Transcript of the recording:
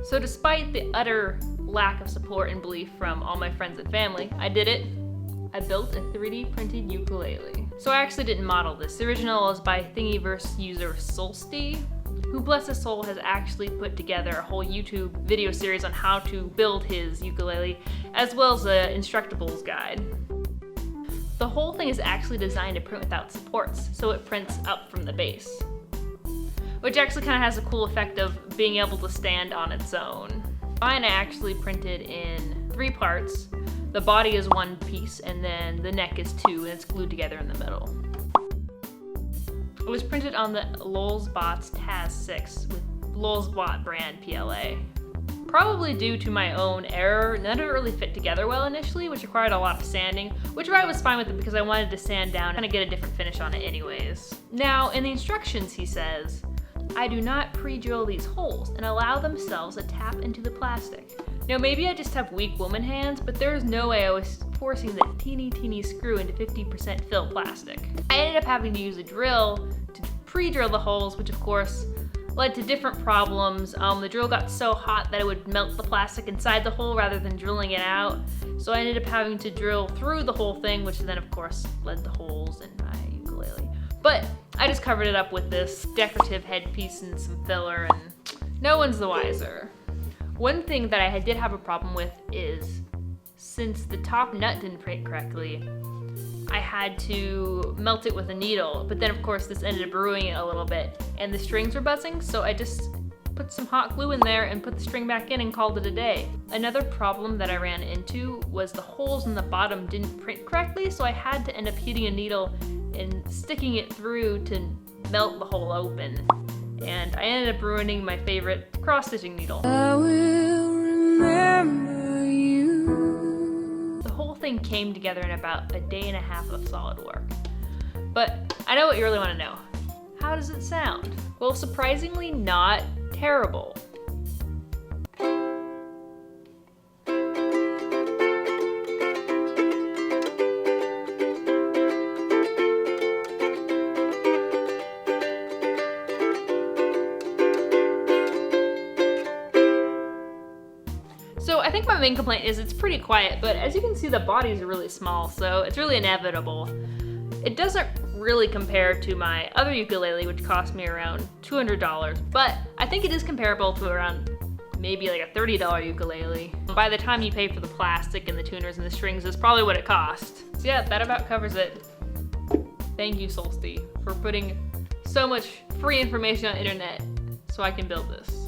So despite the utter lack of support and belief from all my friends and family, I did it. I built a 3D printed ukulele. So I actually didn't model this. The original is by Thingiverse user Solsti, who bless his soul has actually put together a whole YouTube video series on how to build his ukulele, as well as an Instructables guide. The whole thing is actually designed to print without supports, so it prints up from the base, which actually kind of has a cool effect of being able to stand on its own. Mine I actually printed in 3 parts. The body is 1 piece, and then the neck is 2, and it's glued together in the middle. It was printed on the Lulzbot's Taz 6 with Lulzbot brand PLA. Probably due to my own error, none of it really fit together well initially, which required a lot of sanding, which I was fine with it because I wanted to sand down and kind of get a different finish on it anyways. Now, in the instructions he says, I do not pre-drill these holes and allow themselves to tap into the plastic. Now maybe I just have weak woman hands, but there is no way I was forcing that teeny screw into 50% fill plastic. I ended up having to use a drill to pre-drill the holes, which of course led to different problems. The drill got so hot that it would melt the plastic inside the hole rather than drilling it out. So I ended up having to drill through the whole thing, which then of course led to holes in my ukulele. But I just covered it up with this decorative headpiece and some filler, and no one's the wiser. One thing that I did have a problem with is, since the top nut didn't print correctly, I had to melt it with a needle, but then of course this ended up ruining it a little bit, and the strings were buzzing, so I just put some hot glue in there and put the string back in and called it a day. Another problem that I ran into was the holes in the bottom didn't print correctly, so I had to end up heating a needle and sticking it through to melt the hole open. And I ended up ruining my favorite cross-stitching needle. I will remember you. The whole thing came together in about a day and a half of solid work. But I know what you really want to know. How does it sound? Well, surprisingly not terrible. So I think my main complaint is it's pretty quiet, but as you can see the bodies are really small, so it's really inevitable. It doesn't really compare to my other ukulele, which cost me around $200, but I think it is comparable to around maybe like a $30 ukulele. By the time you pay for the plastic and the tuners and the strings, it's probably what it cost. So yeah, that about covers it. Thank you, Solsti, for putting so much free information on the internet so I can build this.